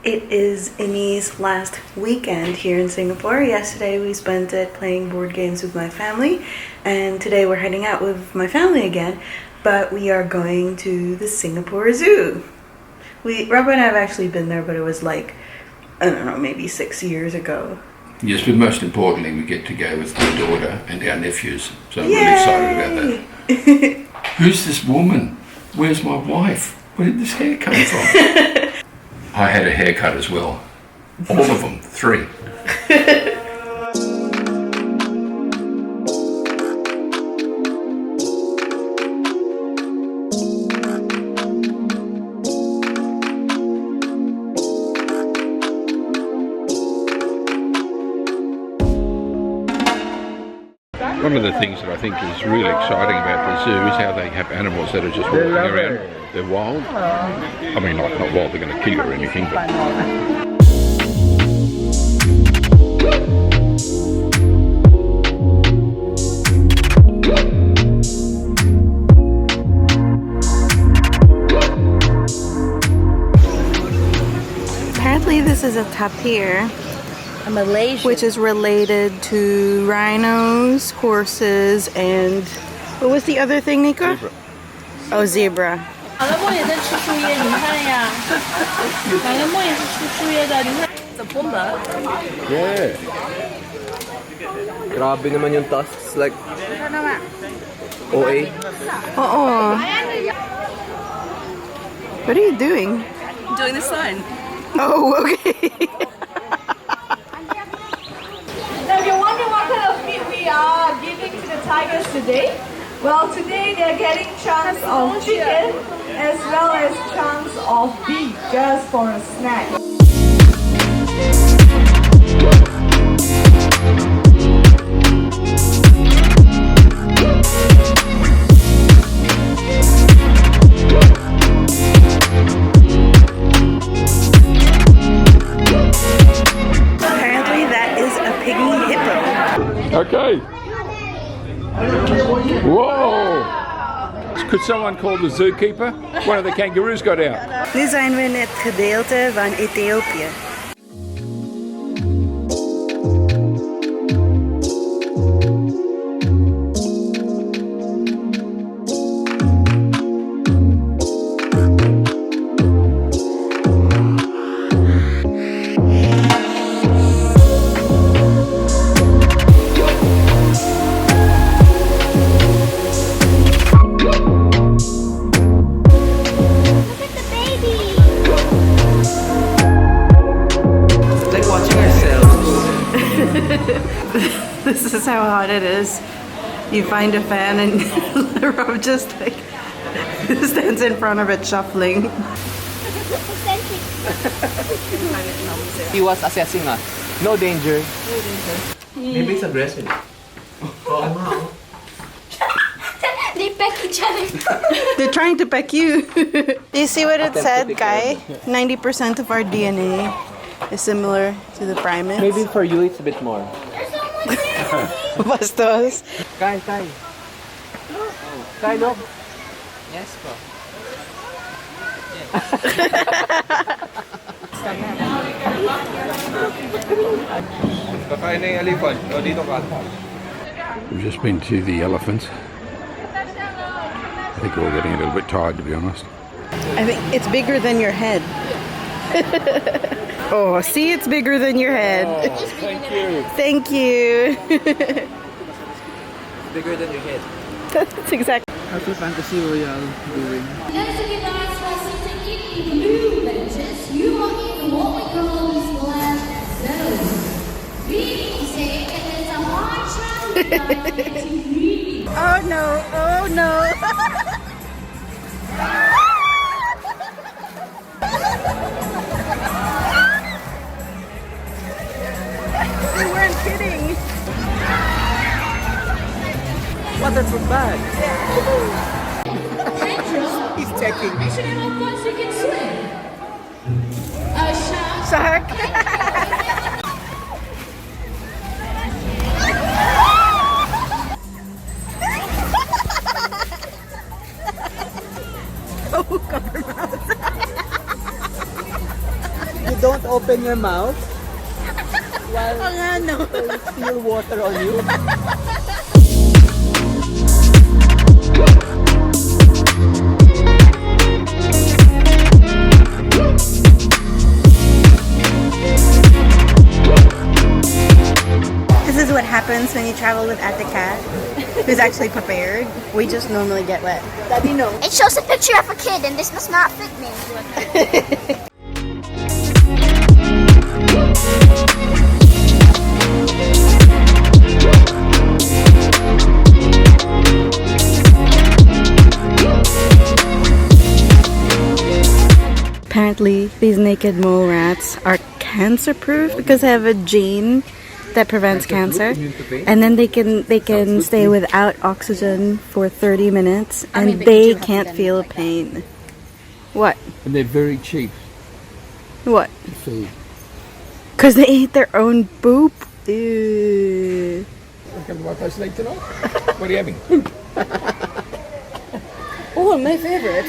It is Imi's last weekend here in Singapore. Yesterday we spent it playing board games with my family, and today we're heading out with my family again, but we are going to the Singapore Zoo. Rob and I have actually been there, but it was like, I don't know, maybe 6 years ago. Yes, but most importantly, we get to go with my daughter and our nephews, so I'm really excited about that. Who's this woman? Where's my wife? Where did this hair come from? I had a haircut as well. All of them, 3. One of the things that I think is really exciting about the zoo is how they have animals that are just walking around. They're wild. I mean, like, not wild, they're going to kill you or anything, but... Apparently this is a tapir, a Malaysian, which is related to rhinos, horses, and what was the other thing, Nico? Zebra. Oh, zebra. Yeah. Grabe naman yung tusks, like OA. Oh. What are you doing? doing the sign. Oh, okay. Now, if you wonder what kind of meat we are giving to the tigers today, well, today they're getting chunks of chicken as well as chunks of beef just for a snack. Apparently that is a pygmy hippo. Okay. Whoa! Could someone call the zookeeper? One of the kangaroos got out. Nu zijn we in het gedeelte van Ethiopië. This is how hot it is. You find a fan and Rob just like stands in front of it shuffling. He was assessing us. No danger. Maybe it's aggressive. They peck each other. They're trying to peck you. Do you see what it said, Guy? 90% of our DNA is similar to the primates. Maybe for you it's a bit more. Bastos. Kai. Oh. Kai, no? Yes, po. Kakain na yung elephant. O, dito ka. We've just been to the elephants. I think we're all getting a little bit tired, to be honest. I think it's bigger than your head. Oh, see, it's bigger than your head. Oh, thank you. Thank you. Bigger than your head. That's exactly. Happy Fantasy Royale doing. Those of you guys who are sitting in blue benches, you are in what we call the land zone. Meaning to say that there's a hard chance of getting really. Oh no, oh no. We weren't kidding. What, that's so bad? Pedro, He's checking. actually how fast you can swim. A shark. Shark. not open your mouth while there's still water on you. This is what happens when you travel without the cat, who's actually prepared. We just normally get wet. Daddy, no. It shows a picture of a kid, and this does not fit me. Apparently, these naked mole rats are cancer-proof because they have a gene that prevents cancer, and then they can stay without oxygen for 30 minutes, and they can't feel pain. What? And they're very cheap What? to feed. Because they ate their own poop. Ew. Come to my place late tonight? What are you having? Oh, my favorite.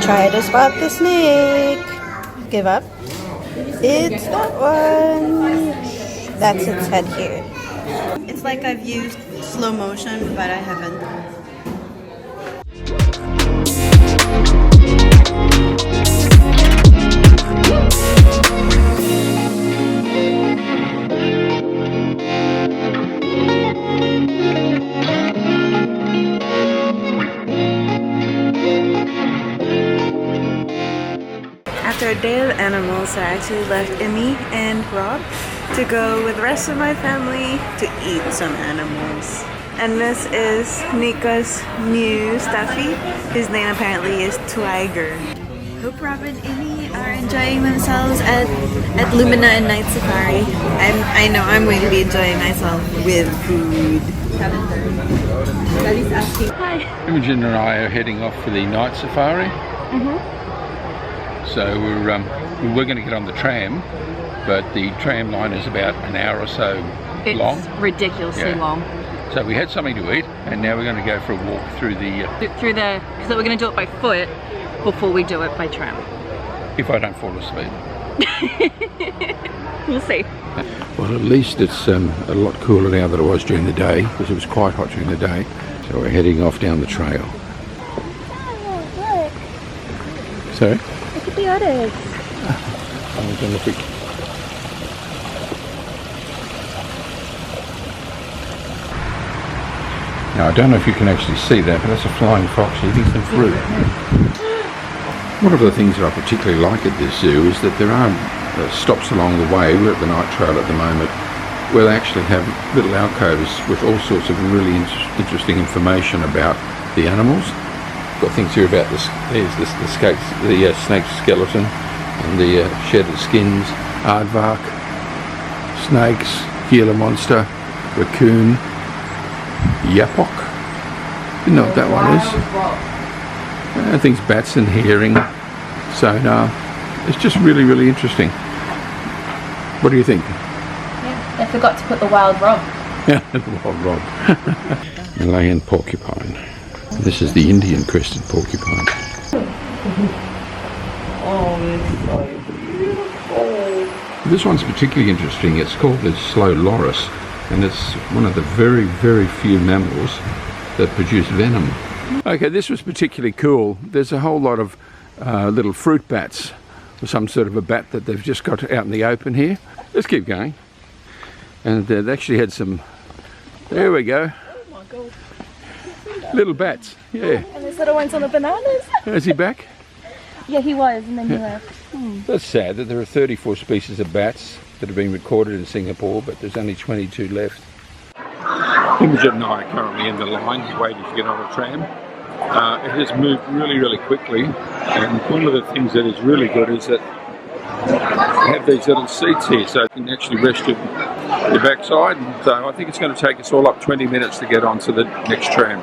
Try to spot the snake. Give up. It's that one. That's its head here. It's like I've used slow motion, but I haven't. After a day of animals, I actually left Imi and Rob to go with the rest of my family to eat some animals. And this is Nika's new stuffy. His name apparently is Tiger. Hope Rob and Imi are enjoying themselves at Lumina and Night Safari. I know I'm going to be enjoying myself with food. Daddy's asking. Hi. Imogen and I are heading off for the night safari. So we were going to get on the tram, but the tram line is about an hour or so long. It's ridiculously long. So we had something to eat, and now we're going to go for a walk through the... So we're going to do it by foot before we do it by tram. if I don't fall asleep. We'll see. Well, at least it's a lot cooler now than it was during the day, because it was quite hot during the day. So we're heading off down the trail. Look. Sorry? Look at the others. I'm going to look. Now, I don't know if you can actually see that, but that's a flying fox eating some fruit. One of the things that I particularly like at this zoo is that there are stops along the way. We're at the night trail at the moment, where they actually have little alcoves with all sorts of really interesting information about the animals. Got things here about this. There's the snake skeleton and the shedded skins, aardvark, snakes, Gila monster, raccoon, yapok. You know what that one is? Things bats and herring, sonar. It's just really, really interesting. What do you think? Yeah, they forgot to put the wild rob. Yeah, the wild rob. Malayan porcupine. This is the Indian crested porcupine. Oh, it's so beautiful. This one's particularly interesting. It's called the slow loris, and it's one of the very, very few mammals that produce venom. Okay, this was particularly cool. There's a whole lot of little fruit bats, or some sort of a bat that they've just got out in the open here. Let's keep going. And they actually had some, there we go. Oh my God. Little bats, yeah. And there's little ones on the bananas. Is he back? Yeah, he was, and then he left. That's sad that there are 34 species of bats that have been recorded in Singapore, but there's only 22 left. Imogen and I are currently in the line waiting to get on a tram. It has moved really, really quickly, and one of the things that is really good is that they have these little seats here, so you can actually rest your backside. And so I think it's going to take us all up 20 minutes to get onto the next tram.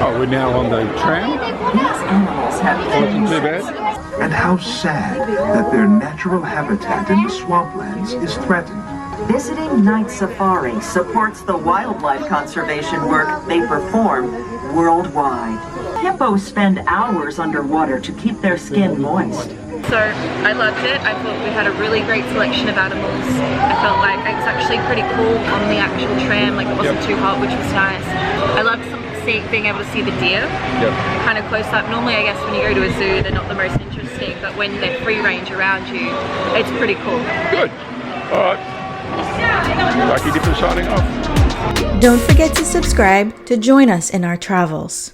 Oh, we're now on the tram. Wasn't too bad. And how sad that their natural habitat in the swamplands is threatened. Visiting Night Safari supports the wildlife conservation work they perform worldwide. Hippos spend hours underwater to keep their skin moist. So I loved it. I thought we had a really great selection of animals. I felt like it was actually pretty cool on the actual tram, like it wasn't too hot, which was nice. I loved being able to see the deer kind of close up. Normally I guess when you go to a zoo they're not the most interesting, but when they're free range around you, it's pretty cool. Good. Alright. Lucky Dip is signing off. Don't forget to subscribe to join us in our travels.